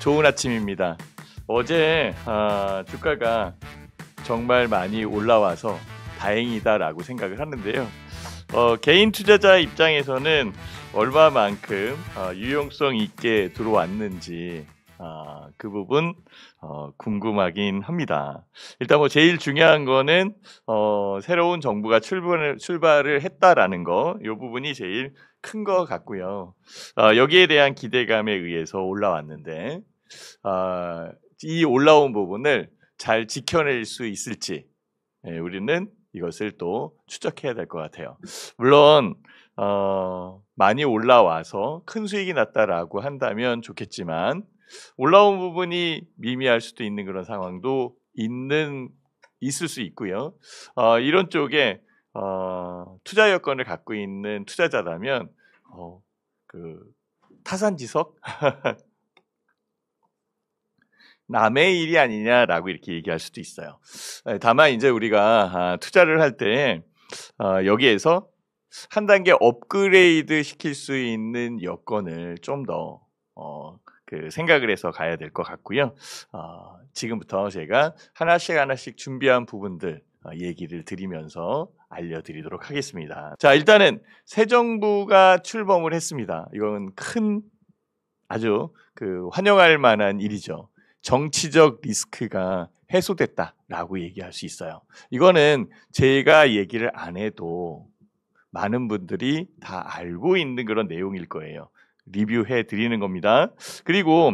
좋은 아침입니다. 어제 주가가 정말 많이 올라와서 다행이다라고 생각을 하는데요. 개인 투자자 입장에서는 얼마만큼 유용성 있게 들어왔는지 그 부분 궁금하긴 합니다. 일단 뭐 제일 중요한 거는 새로운 정부가 출발을 했다라는 거, 이 부분이 제일 큰 거 같고요. 여기에 대한 기대감에 의해서 올라왔는데 이 올라온 부분을 잘 지켜낼 수 있을지 우리는 이것을 또 추적해야 될 것 같아요. 물론 많이 올라와서 큰 수익이 났다라고 한다면 좋겠지만 올라온 부분이 미미할 수도 있는 그런 상황도 있을 수 있고요. 이런 쪽에 투자 여건을 갖고 있는 투자자라면 그 타산지석 남의 일이 아니냐라고 이렇게 얘기할 수도 있어요. 다만 이제 우리가 투자를 할 때 여기에서 한 단계 업그레이드 시킬 수 있는 여건을 좀 더 생각을 해서 가야 될 것 같고요. 지금부터 제가 하나씩 준비한 부분들 얘기를 드리면서 알려드리도록 하겠습니다. 자, 일단은 새 정부가 출범을 했습니다. 이건 아주 환영할 만한 일이죠. 정치적 리스크가 해소됐다라고 얘기할 수 있어요. 이거는 제가 얘기를 안 해도 많은 분들이 다 알고 있는 그런 내용일 거예요. 리뷰해 드리는 겁니다. 그리고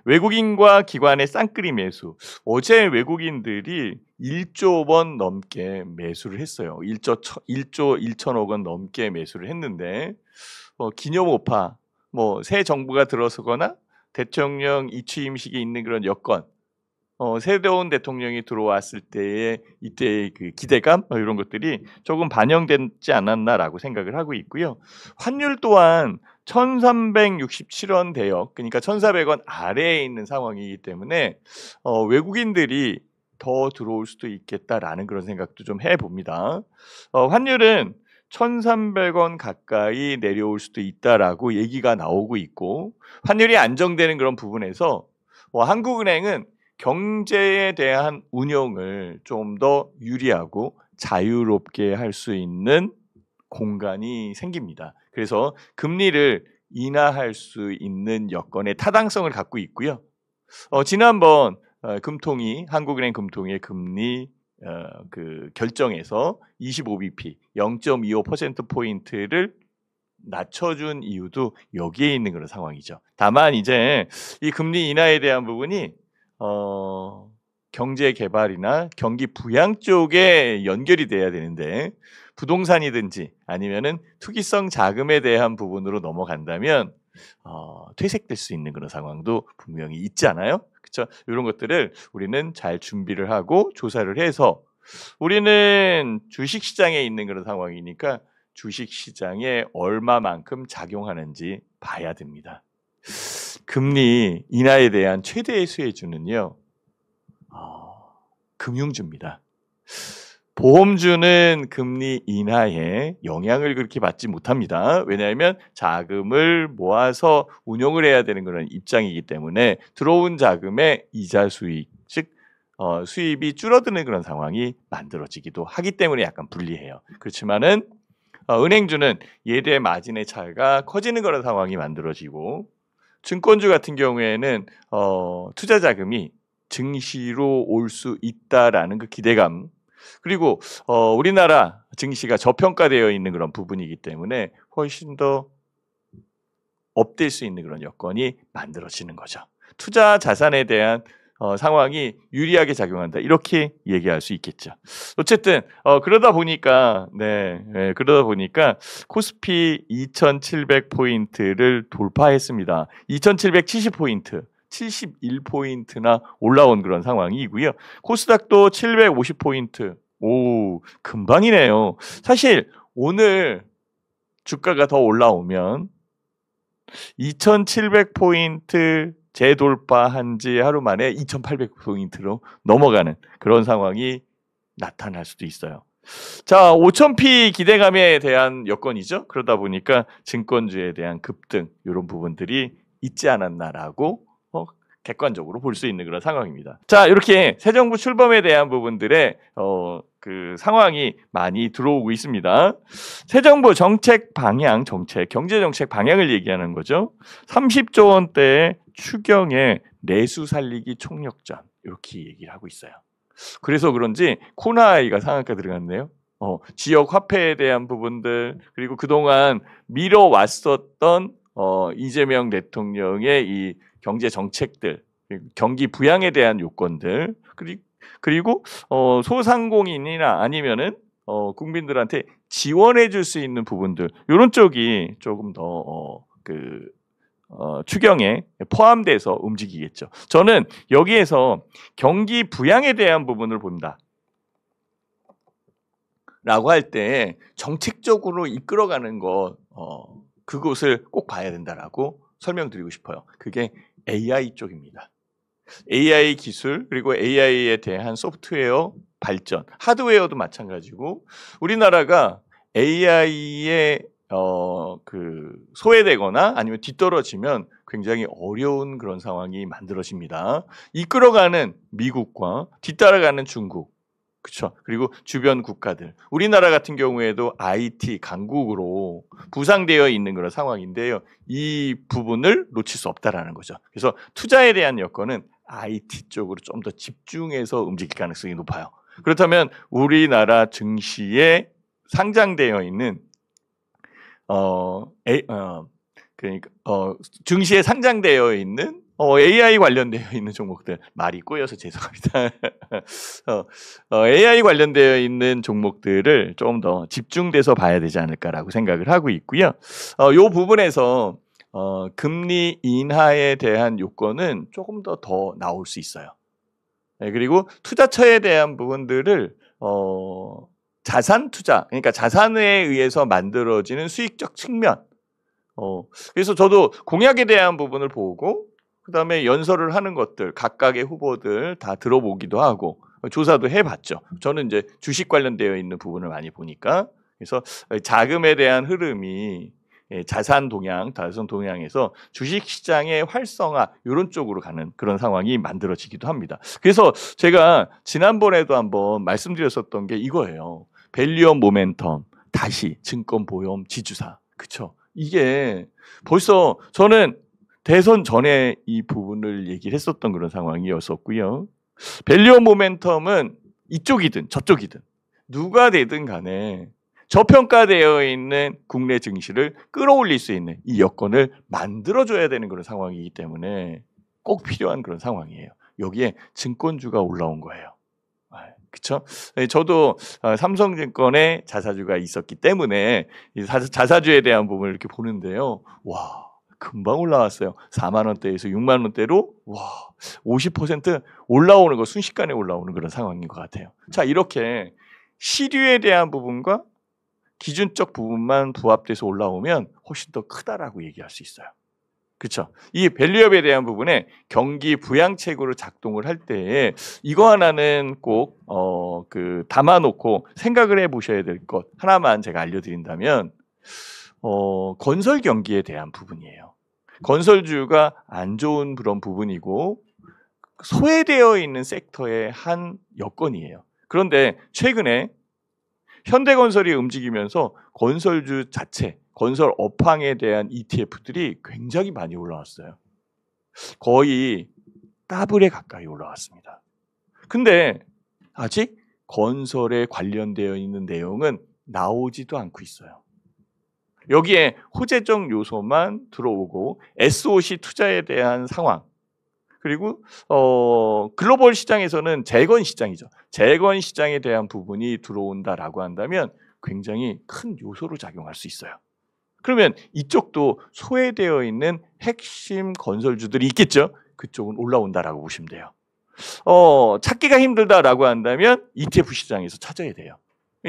외국인과 기관의 쌍끌이 매수. 어제 외국인들이 1조 원 넘게 매수를 했어요. 1조 1천억 원 넘게 매수를 했는데 기념오파, 새 정부가 들어서거나 대통령 이취임식이 있는 그런 여건, 새로운 대통령이 들어왔을 때의 이때의 그 기대감 이런 것들이 조금 반영되지 않았나라고 생각을 하고 있고요. 환율 또한 1367원 대역, 그러니까 1400원 아래에 있는 상황이기 때문에 외국인들이 더 들어올 수도 있겠다라는 그런 생각도 좀 해봅니다. 환율은 1300원 가까이 내려올 수도 있다라고 얘기가 나오고 있고, 환율이 안정되는 그런 부분에서 한국은행은 경제에 대한 운영을 좀 더 유리하고 자유롭게 할 수 있는 공간이 생깁니다. 그래서 금리를 인하할 수 있는 여건의 타당성을 갖고 있고요. 지난번 한국은행 금통위 금리 결정에서 25bp 0.25%포인트를 낮춰준 이유도 여기에 있는 그런 상황이죠. 다만 이제 이 금리 인하에 대한 부분이 경제 개발이나 경기 부양 쪽에 연결이 돼야 되는데, 부동산이든지 아니면은 투기성 자금에 대한 부분으로 넘어간다면 퇴색될 수 있는 그런 상황도 분명히 있지 않아요? 그렇죠? 이런 것들을 우리는 잘 준비를 하고 조사를 해서, 우리는 주식시장에 있는 그런 상황이니까 주식시장에 얼마만큼 작용하는지 봐야 됩니다. 금리 인하에 대한 최대의 수혜주는요, 금융주입니다. 보험주는 금리 인하에 영향을 그렇게 받지 못합니다. 왜냐하면 자금을 모아서 운용을 해야 되는 그런 입장이기 때문에 들어온 자금의 이자 수익, 즉 수입이 줄어드는 그런 상황이 만들어지기도 하기 때문에 약간 불리해요. 그렇지만은 은행주는 예대 마진의 차이가 커지는 그런 상황이 만들어지고, 증권주 같은 경우에는 투자 자금이 증시로 올 수 있다라는 그 기대감, 그리고 우리나라 증시가 저평가되어 있는 그런 부분이기 때문에 훨씬 더 업될 수 있는 그런 여건이 만들어지는 거죠. 투자 자산에 대한 상황이 유리하게 작용한다, 이렇게 얘기할 수 있겠죠. 어쨌든 그러다 보니까 코스피 2700포인트를 돌파했습니다. 2770포인트 71포인트나 올라온 그런 상황이고요. 코스닥도 750포인트. 오, 금방이네요. 사실 오늘 주가가 더 올라오면 2700포인트 재돌파한 지 하루 만에 2800포인트로 넘어가는 그런 상황이 나타날 수도 있어요. 자, 5000p 기대감에 대한 여건이죠. 그러다 보니까 증권주에 대한 급등, 이런 부분들이 있지 않았나라고 객관적으로 볼 수 있는 그런 상황입니다. 자, 이렇게 새 정부 출범에 대한 부분들의 그 상황이 많이 들어오고 있습니다. 새 정부 정책 방향, 경제 정책 방향을 얘기하는 거죠. 30조 원대의 추경의 내수 살리기 총력전 이렇게 얘기를 하고 있어요. 그래서 그런지 코나아이가 상한가 들어갔네요. 지역 화폐에 대한 부분들, 그리고 그동안 미뤄왔었던 이재명 대통령의 이 경제 정책들, 경기 부양에 대한 요건들, 그리고 소상공인이나 아니면은 국민들한테 지원해 줄 수 있는 부분들, 이런 쪽이 조금 더 추경에 포함돼서 움직이겠죠. 저는 여기에서 경기 부양에 대한 부분을 본다 라고 할 때 정책적으로 이끌어가는 것, 그것을 꼭 봐야 된다라고 설명드리고 싶어요. 그게 AI 쪽입니다. AI 기술, 그리고 AI에 대한 소프트웨어 발전, 하드웨어도 마찬가지고, 우리나라가 AI에 소외되거나 아니면 뒤떨어지면 굉장히 어려운 그런 상황이 만들어집니다. 이끌어가는 미국과 뒤따라가는 중국, 그렇죠. 그리고 주변 국가들, 우리나라 같은 경우에도 IT 강국으로 부상되어 있는 그런 상황인데요. 이 부분을 놓칠 수 없다라는 거죠. 그래서 투자에 대한 여건은 IT 쪽으로 좀 더 집중해서 움직일 가능성이 높아요. 그렇다면 우리나라 증시에 상장되어 있는 증시에 상장되어 있는 AI 관련되어 있는 종목들, 말이 꼬여서 죄송합니다. AI 관련되어 있는 종목들을 좀 더 집중돼서 봐야 되지 않을까라고 생각을 하고 있고요. 이 부분에서 금리 인하에 대한 요건은 조금 더 나올 수 있어요. 네, 그리고 투자처에 대한 부분들을 자산 투자, 그러니까 자산에 의해서 만들어지는 수익적 측면. 그래서 저도 공약에 대한 부분을 보고, 그 다음에 연설을 하는 것들, 각각의 후보들 다 들어보기도 하고, 조사도 해봤죠. 저는 이제 주식 관련되어 있는 부분을 많이 보니까. 그래서 자금에 대한 흐름이 자산 동향에서 주식 시장의 활성화, 이런 쪽으로 가는 그런 상황이 만들어지기도 합니다. 그래서 제가 지난번에도 한번 말씀드렸었던 게 이거예요. 밸류업 모멘텀, 다시 증권 보험 지주사. 그쵸? 이게 벌써 저는 대선 전에 이 부분을 얘기를 했었던 그런 상황이었었고요. 밸류업 모멘텀은 이쪽이든 저쪽이든 누가 되든 간에 저평가되어 있는 국내 증시를 끌어올릴 수 있는 이 여건을 만들어줘야 되는 그런 상황이기 때문에 꼭 필요한 그런 상황이에요. 여기에 증권주가 올라온 거예요. 그렇죠? 저도 삼성증권에 자사주가 있었기 때문에 자사주에 대한 부분을 이렇게 보는데요. 와, 금방 올라왔어요. 4만 원대에서 6만 원대로 와, 50% 올라오는 거, 순식간에 올라오는 그런 상황인 것 같아요. 자, 이렇게 시류에 대한 부분과 기준적 부분만 부합돼서 올라오면 훨씬 더 크다라고 얘기할 수 있어요. 그렇죠? 이 밸류업에 대한 부분에 경기 부양책으로 작동을 할 때 이거 하나는 꼭 담아놓고 생각을 해보셔야 될 것 하나만 제가 알려드린다면 건설 경기에 대한 부분이에요. 건설주가 안 좋은 그런 부분이고 소외되어 있는 섹터의 한 여건이에요. 그런데 최근에 현대건설이 움직이면서 건설주 자체, 건설 업황에 대한 ETF들이 굉장히 많이 올라왔어요. 거의 더블에 가까이 올라왔습니다. 근데 아직 건설에 관련되어 있는 내용은 나오지도 않고 있어요. 여기에 호재적 요소만 들어오고 SOC 투자에 대한 상황, 그리고 글로벌 시장에서는 재건 시장이죠. 재건 시장에 대한 부분이 들어온다라고 한다면 굉장히 큰 요소로 작용할 수 있어요. 그러면 이쪽도 소외되어 있는 핵심 건설주들이 있겠죠. 그쪽은 올라온다라고 보시면 돼요. 찾기가 힘들다라고 한다면 ETF 시장에서 찾아야 돼요.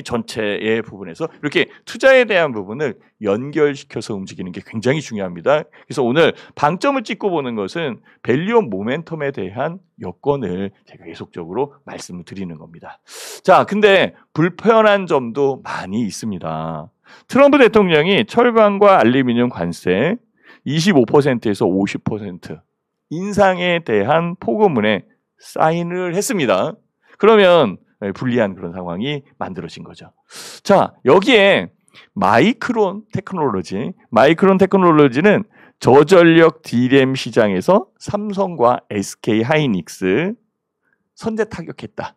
전체의 부분에서 이렇게 투자에 대한 부분을 연결시켜서 움직이는 게 굉장히 중요합니다. 그래서 오늘 방점을 찍고 보는 것은 밸류업 모멘텀에 대한 여건을 제가 계속적으로 말씀을 드리는 겁니다. 자, 근데 불편한 점도 많이 있습니다. 트럼프 대통령이 철강과 알루미늄 관세 25%에서 50% 인상에 대한 포고문에 사인을 했습니다. 그러면 불리한 그런 상황이 만들어진 거죠. 자, 여기에 마이크론 테크놀로지는 저전력 D램 시장에서 삼성과 SK 하이닉스 선제 타격했다.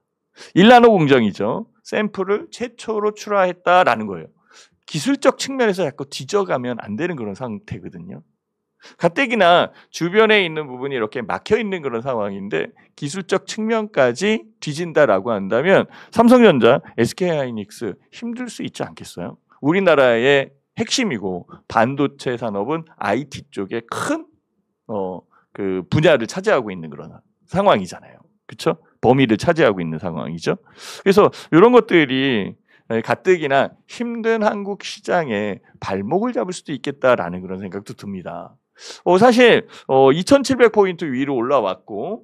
1나노 공정이죠. 샘플을 최초로 출하했다라는 거예요. 기술적 측면에서 자꾸 뒤져가면 안 되는 그런 상태거든요. 가뜩이나 주변에 있는 부분이 이렇게 막혀 있는 그런 상황인데 기술적 측면까지 뒤진다라고 한다면 삼성전자, SK하이닉스 힘들 수 있지 않겠어요? 우리나라의 핵심이고 반도체 산업은 IT 쪽에 큰 그 분야를 차지하고 있는 그런 상황이잖아요. 그렇죠? 범위를 차지하고 있는 상황이죠. 그래서 이런 것들이 가뜩이나 힘든 한국 시장에 발목을 잡을 수도 있겠다라는 그런 생각도 듭니다. 사실 2700포인트 위로 올라왔고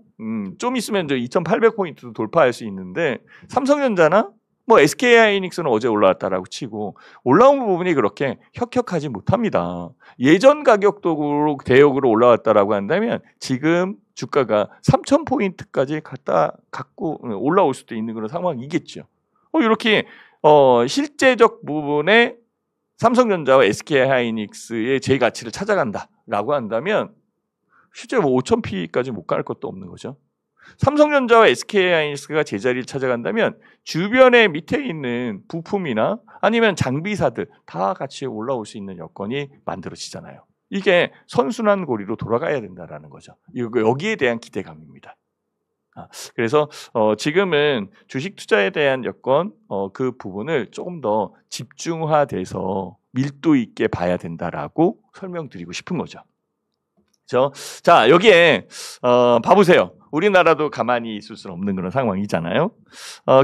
좀 있으면 2800포인트도 돌파할 수 있는데 삼성전자나 뭐 SK하이닉스는 어제 올라왔다라고 치고 올라온 부분이 그렇게 혁혁하지 못합니다. 예전 가격도 대역으로 올라왔다라고 한다면 지금 주가가 3000포인트까지 갖고 올라올 수도 있는 그런 상황이겠죠. 이렇게 실제적 부분에 삼성전자와 SK하이닉스의 제 가치를 찾아간다라고 한다면 실제 5000P까지 못 갈 것도 없는 거죠. 삼성전자와 SK하이닉스가 제자리를 찾아간다면 주변에 밑에 있는 부품이나 아니면 장비사들 다 같이 올라올 수 있는 여건이 만들어지잖아요. 이게 선순환 고리로 돌아가야 된다라는 거죠. 여기에 대한 기대감입니다. 그래서 지금은 주식 투자에 대한 여건 그 부분을 조금 더 집중화돼서 밀도 있게 봐야 된다라고 설명드리고 싶은 거죠. 그렇죠? 자, 여기에 봐보세요. 우리나라도 가만히 있을 수는 없는 그런 상황이잖아요.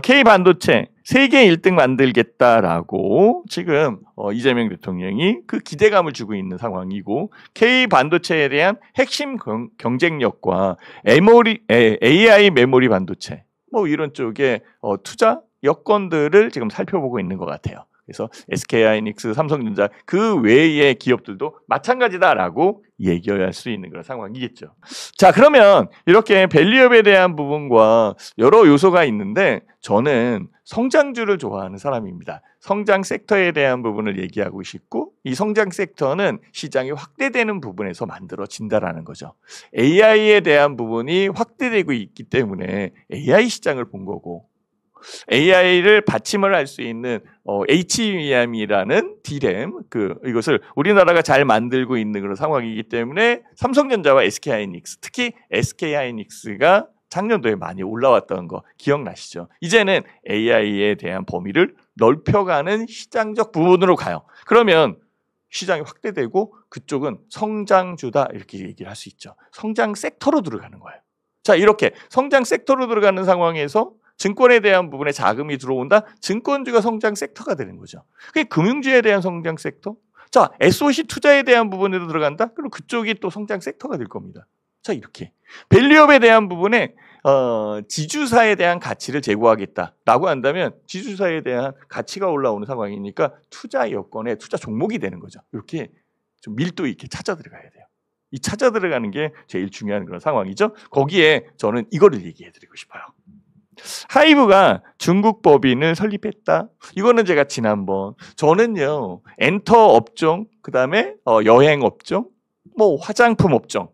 K반도체 세계 1등 만들겠다라고 지금 이재명 대통령이 그 기대감을 주고 있는 상황이고 K반도체에 대한 핵심 경쟁력과 AI 메모리 반도체 뭐 이런 쪽에 투자 여건들을 지금 살펴보고 있는 것 같아요. 그래서 SK하이닉스, 삼성전자 그 외의 기업들도 마찬가지다라고 얘기할 수 있는 그런 상황이겠죠. 자, 그러면 이렇게 밸류업에 대한 부분과 여러 요소가 있는데 저는 성장주를 좋아하는 사람입니다. 성장 섹터에 대한 부분을 얘기하고 싶고 이 성장 섹터는 시장이 확대되는 부분에서 만들어진다라는 거죠. AI에 대한 부분이 확대되고 있기 때문에 AI 시장을 본 거고 AI를 받침을 할 수 있는 HBM이라는 D램 이것을 우리나라가 잘 만들고 있는 그런 상황이기 때문에 삼성전자와 SK하이닉스 특히 SK하이닉스가 작년도에 많이 올라왔던 거 기억나시죠? 이제는 AI에 대한 범위를 넓혀가는 시장적 부분으로 가요. 그러면 시장이 확대되고 그쪽은 성장주다 이렇게 얘기를 할 수 있죠. 성장 섹터로 들어가는 거예요. 자, 이렇게 성장 섹터로 들어가는 상황에서 증권에 대한 부분에 자금이 들어온다. 증권주가 성장 섹터가 되는 거죠. 그게 금융주에 대한 성장 섹터. 자, SOC 투자에 대한 부분에도 들어간다. 그럼 그쪽이 또 성장 섹터가 될 겁니다. 자, 이렇게 밸류업에 대한 부분에 지주사에 대한 가치를 제고하겠다라고 한다면 지주사에 대한 가치가 올라오는 상황이니까 투자 여건에 투자 종목이 되는 거죠. 이렇게 좀 밀도 있게 찾아 들어가야 돼요. 이 찾아 들어가는 게 제일 중요한 그런 상황이죠. 거기에 저는 이거를 얘기해 드리고 싶어요. 하이브가 중국 법인을 설립했다. 이거는 제가 지난번 저는요 엔터 업종, 그다음에 여행 업종, 뭐 화장품 업종,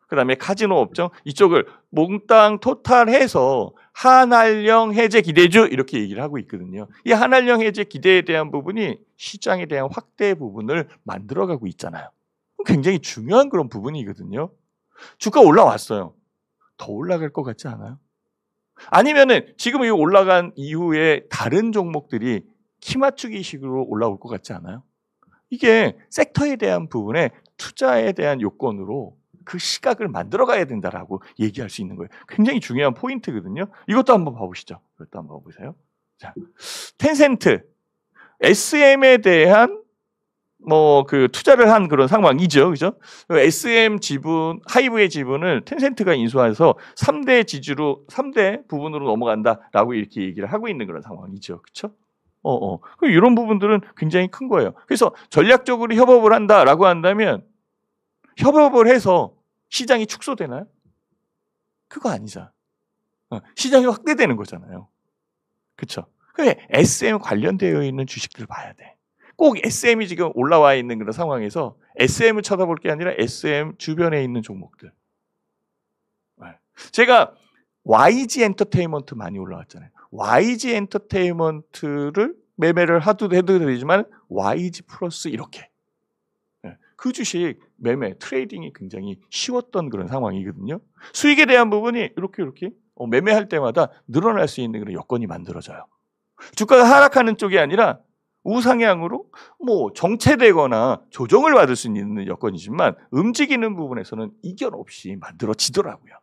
그다음에 카지노 업종 이쪽을 몽땅 토탈해서 한알령 해제 기대주 이렇게 얘기를 하고 있거든요. 이 한알령 해제 기대에 대한 부분이 시장에 대한 확대 부분을 만들어가고 있잖아요. 굉장히 중요한 그런 부분이거든요. 주가 올라왔어요. 더 올라갈 것 같지 않아요? 아니면은 지금 이 올라간 이후에 다른 종목들이 키 맞추기식으로 올라올 것 같지 않아요? 이게 섹터에 대한 부분에 투자에 대한 요건으로 그 시각을 만들어 가야 된다라고 얘기할 수 있는 거예요. 굉장히 중요한 포인트거든요. 이것도 한번 봐보시죠. 이것도 한번 봐보세요. 자, 텐센트, SM에 대한 투자를 한 그런 상황이죠. 그죠? SM 지분, 하이브의 지분을 텐센트가 인수해서 3대 부분으로 넘어간다라고 이렇게 얘기를 하고 있는 그런 상황이죠. 그렇죠? 이런 부분들은 굉장히 큰 거예요. 그래서 전략적으로 협업을 한다라고 한다면 협업을 해서 시장이 축소되나요? 그거 아니잖아. 시장이 확대되는 거잖아요. 그렇죠? 그래 SM 관련되어 있는 주식들을 봐야 돼. 꼭 SM이 지금 올라와 있는 그런 상황에서 SM을 쳐다볼 게 아니라 SM 주변에 있는 종목들. 제가 YG 엔터테인먼트 많이 올라왔잖아요. YG 엔터테인먼트를 매매를 해도 되지만 YG 플러스 이렇게. 그 주식 매매, 트레이딩이 굉장히 쉬웠던 그런 상황이거든요. 수익에 대한 부분이 이렇게 매매할 때마다 늘어날 수 있는 그런 여건이 만들어져요. 주가가 하락하는 쪽이 아니라 우상향으로 뭐 정체되거나 조정을 받을 수 있는 여건이지만 움직이는 부분에서는 이견 없이 만들어지더라고요.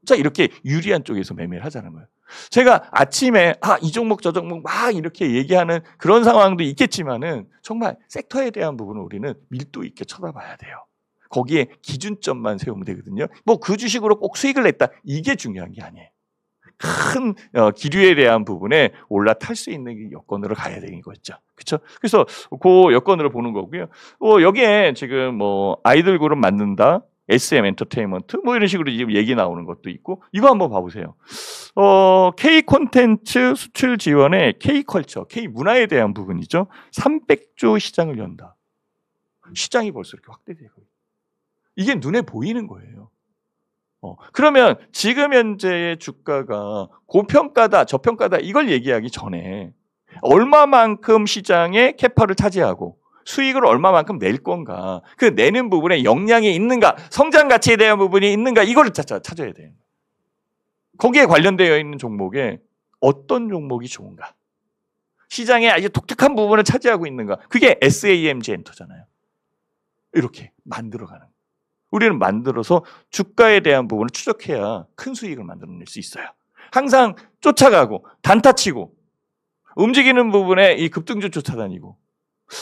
자, 이렇게 유리한 쪽에서 매매를 하자는 거예요. 제가 아침에 이 종목 저 종목 막 이렇게 얘기하는 그런 상황도 있겠지만은 정말 섹터에 대한 부분은 우리는 밀도 있게 쳐다봐야 돼요. 거기에 기준점만 세우면 되거든요. 뭐 그 주식으로 꼭 수익을 냈다. 이게 중요한 게 아니에요. 큰 기류에 대한 부분에 올라탈 수 있는 여건으로 가야 되는 거죠. 그렇죠? 그래서 그 여건으로 보는 거고요. 여기에 지금 뭐 아이돌 그룹 만든다. SM 엔터테인먼트 뭐 이런 식으로 지금 얘기 나오는 것도 있고 이거 한번 봐보세요. K 콘텐츠 수출 지원에 K 컬처, K 문화에 대한 부분이죠. 300조 시장을 연다. 시장이 벌써 이렇게 확대되고 이게 눈에 보이는 거예요. 그러면 지금 현재의 주가가 고평가다, 저평가다 이걸 얘기하기 전에 얼마만큼 시장의 캐파를 차지하고 수익을 얼마만큼 낼 건가, 그 내는 부분에 역량이 있는가, 성장 가치에 대한 부분이 있는가 이걸 찾아야 돼요. 거기에 관련되어 있는 종목에 어떤 종목이 좋은가, 시장에 아주 독특한 부분을 차지하고 있는가, 그게 SAMG 엔터잖아요. 이렇게 만들어가는 거예요. 우리는 만들어서 주가에 대한 부분을 추적해야 큰 수익을 만들어낼 수 있어요. 항상 쫓아가고 단타치고 움직이는 부분에 이 급등주 쫓아다니고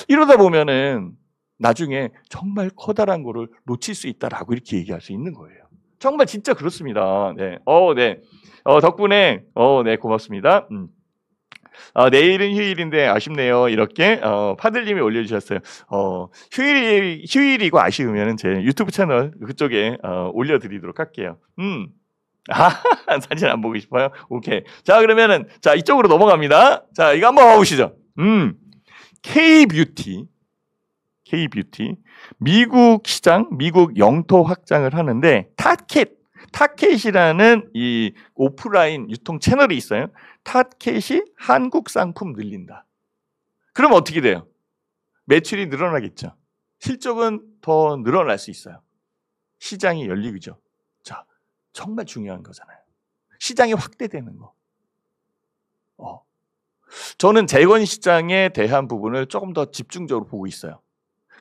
이러다 보면은 나중에 정말 커다란 거를 놓칠 수 있다라고 이렇게 얘기할 수 있는 거예요. 정말 진짜 그렇습니다. 네. 네. 덕분에 네, 고맙습니다. 내일은 휴일인데 아쉽네요. 이렇게 파들님이 올려주셨어요. 휴일이고 아쉬우면 제 유튜브 채널 그쪽에 올려드리도록 할게요. 사진 안 보고 싶어요? 오케이. 자, 그러면은 자 이쪽으로 넘어갑니다. 자, 이거 한번 봐보시죠. K-뷰티 미국 시장, 미국 영토 확장을 하는데 타켓이라는 이 오프라인 유통 채널이 있어요. 타켓이 한국 상품 늘린다. 그럼 어떻게 돼요? 매출이 늘어나겠죠. 실적은 더 늘어날 수 있어요. 시장이 열리죠. 자, 정말 중요한 거잖아요. 시장이 확대되는 거. 저는 재건 시장에 대한 부분을 조금 더 집중적으로 보고 있어요.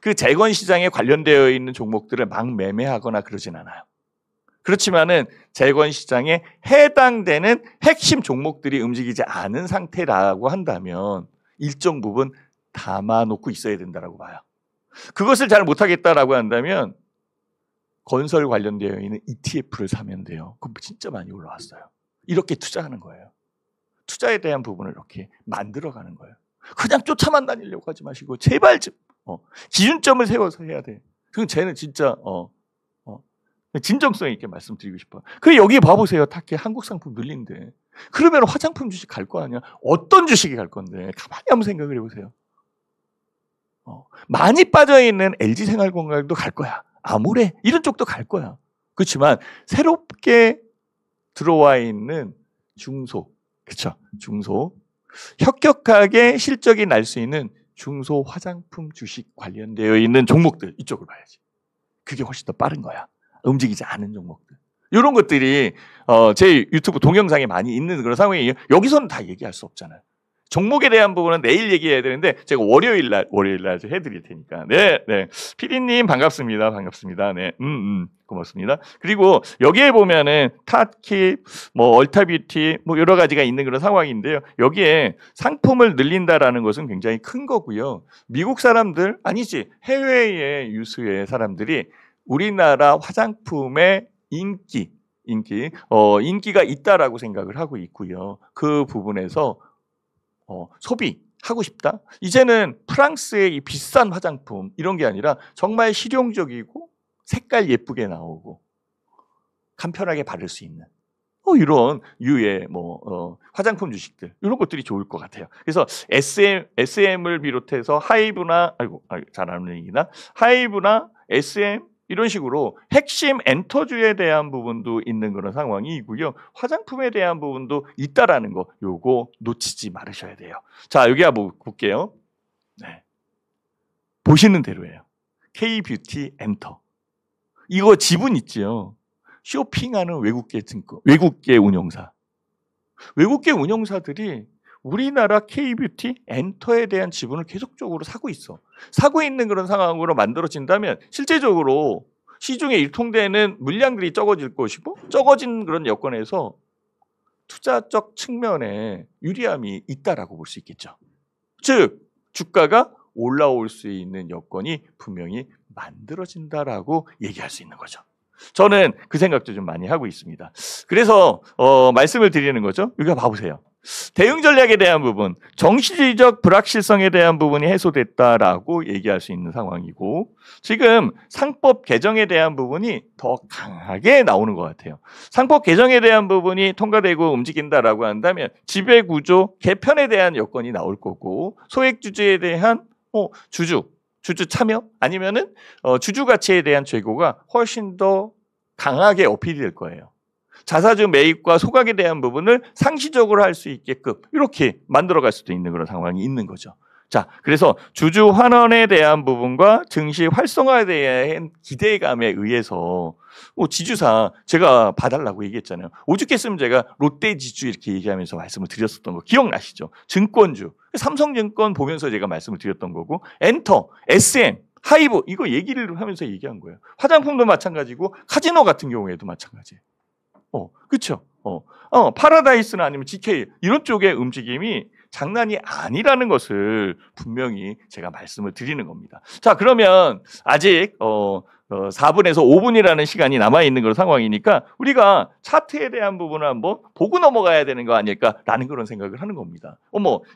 그 재건 시장에 관련되어 있는 종목들을 막 매매하거나 그러진 않아요. 그렇지만은 재건 시장에 해당되는 핵심 종목들이 움직이지 않은 상태라고 한다면 일정 부분 담아놓고 있어야 된다라고 봐요. 그것을 잘 못하겠다라고 한다면 건설 관련되어 있는 ETF를 사면 돼요. 그럼 진짜 많이 올라왔어요. 이렇게 투자하는 거예요. 투자에 대한 부분을 이렇게 만들어가는 거예요. 그냥 쫓아만 다니려고 하지 마시고 제발 좀 기준점을 세워서 해야 돼. 그건 쟤는 진짜 진정성 있게 말씀드리고 싶어요. 그 여기 봐보세요. 타켓 한국 상품 늘린데. 그러면 화장품 주식 갈 거 아니야? 어떤 주식이 갈 건데? 가만히 한번 생각을 해보세요. 많이 빠져있는 LG생활건강도 갈 거야. 아모레 이런 쪽도 갈 거야. 그렇지만 새롭게 들어와 있는 중소, 그렇죠? 중소 혁혁하게 실적이 날 수 있는 중소 화장품 주식 관련되어 있는 종목들 이쪽을 봐야지. 그게 훨씬 더 빠른 거야. 움직이지 않은 종목들. 이런 것들이 제 유튜브 동영상에 많이 있는 그런 상황이에요. 여기서는 다 얘기할 수 없잖아요. 종목에 대한 부분은 내일 얘기해야 되는데 제가 월요일 날 해드릴 테니까. 네. 피디님 반갑습니다. 네. 고맙습니다. 그리고 여기에 보면은 타켓, 뭐 얼타뷰티, 뭐 여러 가지가 있는 그런 상황인데요. 여기에 상품을 늘린다라는 것은 굉장히 큰 거고요. 미국 사람들 아니지 해외의 유수의 사람들이 우리나라 화장품의 인기가 있다라고 생각을 하고 있고요. 그 부분에서 소비하고 싶다. 이제는 프랑스의 이 비싼 화장품 이런 게 아니라 정말 실용적이고 색깔 예쁘게 나오고 간편하게 바를 수 있는 이런 유의 화장품 주식들 이런 것들이 좋을 것 같아요. 그래서 SM을 비롯해서 하이브나 잘 안 읽이나 하이브나 SM 이런 식으로 핵심 엔터주에 대한 부분도 있는 그런 상황이고요. 화장품에 대한 부분도 있다라는 거 요거 놓치지 말으셔야 돼요. 자, 여기 한번 볼게요. 네. 보시는 대로예요. K뷰티 엔터. 이거 지분 있지요. 쇼핑하는 외국계 운영사. 외국계 운영사들이 우리나라 K뷰티 엔터에 대한 지분을 계속적으로 사고 있어. 사고 있는 그런 상황으로 만들어진다면 실제적으로 시중에 유통되는 물량들이 적어질 것이고 적어진 그런 여건에서 투자적 측면에 유리함이 있다라고 볼 수 있겠죠. 즉 주가가 올라올 수 있는 여건이 분명히 만들어진다라고 얘기할 수 있는 거죠. 저는 그 생각도 좀 많이 하고 있습니다. 그래서 말씀을 드리는 거죠. 여기 봐보세요. 대응 전략에 대한 부분, 정치적 불확실성에 대한 부분이 해소됐다라고 얘기할 수 있는 상황이고 지금 상법 개정에 대한 부분이 더 강하게 나오는 것 같아요. 상법 개정에 대한 부분이 통과되고 움직인다라고 한다면 지배구조 개편에 대한 여건이 나올 거고 소액주주에 대한 주주 참여 아니면은 주주 가치에 대한 재고가 훨씬 더 강하게 어필이 될 거예요. 자사주 매입과 소각에 대한 부분을 상시적으로 할 수 있게끔 이렇게 만들어갈 수도 있는 그런 상황이 있는 거죠. 자, 그래서 주주 환원에 대한 부분과 증시 활성화에 대한 기대감에 의해서 지주사 제가 봐달라고 얘기했잖아요. 오죽했으면 제가 롯데 지주 이렇게 얘기하면서 말씀을 드렸었던 거 기억나시죠? 증권주, 삼성증권 보면서 제가 말씀을 드렸던 거고 엔터, SM, 하이브 이거 얘기를 하면서 얘기한 거예요. 화장품도 마찬가지고 카지노 같은 경우에도 마찬가지예요. 그렇죠. 파라다이스나 아니면 GK 이런 쪽의 움직임이 장난이 아니라는 것을 분명히 제가 말씀을 드리는 겁니다. 자, 그러면 아직 4분에서 5분이라는 시간이 남아있는 그런 상황이니까 우리가 차트에 대한 부분을 한번 보고 넘어가야 되는 거 아닐까라는 그런 생각을 하는 겁니다.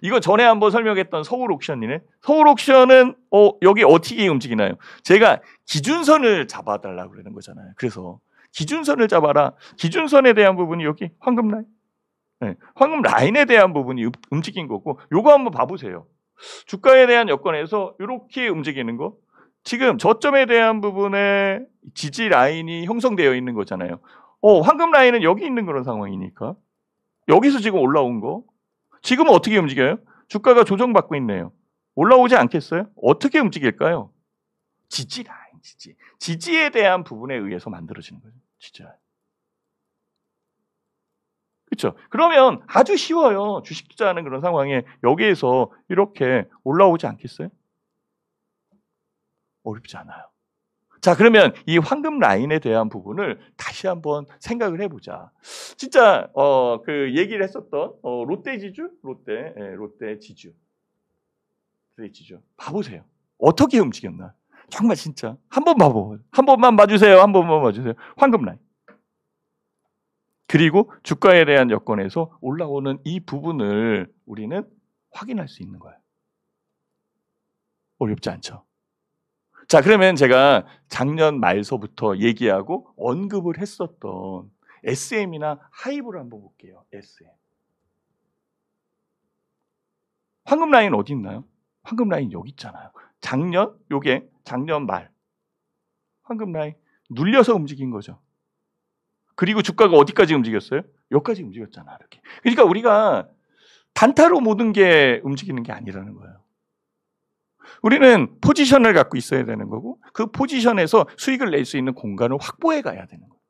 이거 전에 한번 설명했던 서울 옥션이네. 서울 옥션은 여기 어떻게 움직이나요? 제가 기준선을 잡아달라고 그러는 거잖아요. 그래서 기준선을 잡아라. 기준선에 대한 부분이 여기 황금 라인. 네, 황금 라인에 대한 부분이 움직인 거고 요거 한번 봐보세요. 주가에 대한 여건에서 이렇게 움직이는 거. 지금 저점에 대한 부분에 지지 라인이 형성되어 있는 거잖아요. 황금 라인은 여기 있는 그런 상황이니까. 여기서 지금 올라온 거. 지금은 어떻게 움직여요? 주가가 조정받고 있네요. 올라오지 않겠어요? 어떻게 움직일까요? 지지 라인, 지지에 대한 부분에 의해서 만들어지는 거죠. 진짜. 그렇죠. 그러면 아주 쉬워요. 주식 투자하는 그런 상황에 여기에서 이렇게 올라오지 않겠어요? 어렵지 않아요. 자, 그러면 이 황금 라인에 대한 부분을 다시 한번 생각을 해보자. 진짜 그 얘기를 했었던 롯데 지주, 롯데 지주 봐보세요. 어떻게 움직였나? 정말 진짜 한 번만 봐주세요. 한 번만 봐주세요. 황금 라인. 그리고 주가에 대한 여건에서 올라오는 이 부분을 우리는 확인할 수 있는 거예요. 어렵지 않죠? 자, 그러면 제가 작년 말서부터 얘기하고 언급을 했었던 SM이나 하이브를 한번 볼게요. SM. 황금 라인 어디 있나요? 황금 라인 여기 있잖아요. 요게 작년 말. 황금 라인 눌려서 움직인 거죠. 그리고 주가가 어디까지 움직였어요? 여기까지 움직였잖아. 이렇게. 그러니까 우리가 단타로 모든 게 움직이는 게 아니라는 거예요. 우리는 포지션을 갖고 있어야 되는 거고 그 포지션에서 수익을 낼 수 있는 공간을 확보해 가야 되는 거예요.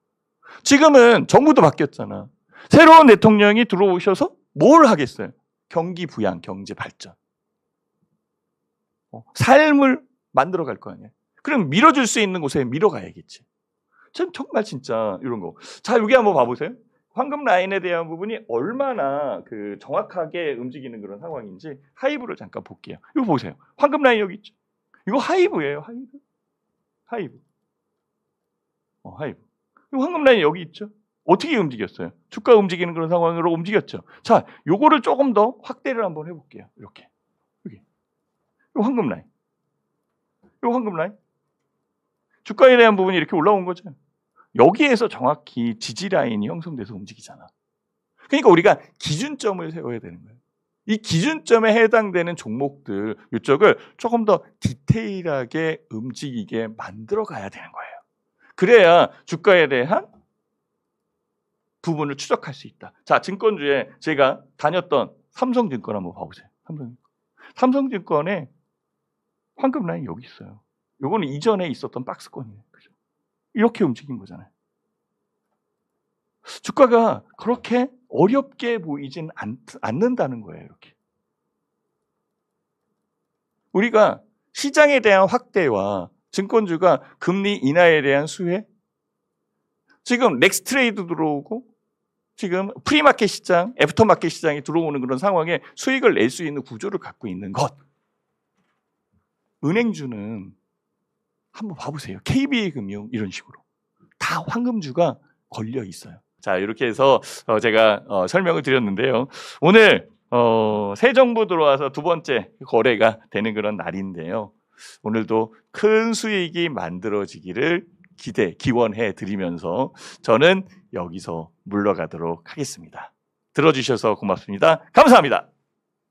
지금은 정부도 바뀌었잖아. 새로운 대통령이 들어오셔서 뭘 하겠어요? 경기 부양, 경제 발전. 삶을 만들어 갈 거 아니에요. 그럼 밀어줄 수 있는 곳에 밀어가야겠지. 정말 진짜 이런 거. 자, 여기 한번 봐보세요. 황금 라인에 대한 부분이 얼마나 그 정확하게 움직이는 그런 상황인지 하이브를 잠깐 볼게요. 이거 보세요. 황금 라인 여기 있죠. 이거 하이브예요. 하이브. 하이브. 이거 황금 라인 여기 있죠. 어떻게 움직였어요? 주가 움직이는 그런 상황으로 움직였죠. 자, 요거를 조금 더 확대를 한번 해볼게요. 이렇게. 여기. 이거 황금 라인. 이거 황금 라인. 주가에 대한 부분이 이렇게 올라온 거죠. 여기에서 정확히 지지라인이 형성돼서 움직이잖아. 그러니까 우리가 기준점을 세워야 되는 거예요. 이 기준점에 해당되는 종목들 이쪽을 조금 더 디테일하게 움직이게 만들어 가야 되는 거예요. 그래야 주가에 대한 부분을 추적할 수 있다. 자, 증권주에 제가 다녔던 삼성증권 한번 봐보세요. 삼성증권의 황금 라인 여기 있어요. 요거는 이전에 있었던 박스권이에요. 그죠? 이렇게 움직인 거잖아요. 주가가 그렇게 어렵게 보이진 않는다는 거예요. 이렇게. 우리가 시장에 대한 확대와 증권주가 금리 인하에 대한 수혜, 지금 넥스트레이드 들어오고 지금 프리마켓 시장, 애프터마켓 시장이 들어오는 그런 상황에 수익을 낼 수 있는 구조를 갖고 있는 것. 은행주는 한번 봐보세요. KB금융 이런 식으로. 다 황금주가 걸려 있어요. 자, 이렇게 해서 제가 설명을 드렸는데요. 오늘 새 정부 들어와서 두 번째 거래가 되는 그런 날인데요. 오늘도 큰 수익이 만들어지기를 기원해 드리면서 저는 여기서 물러가도록 하겠습니다. 들어주셔서 고맙습니다. 감사합니다.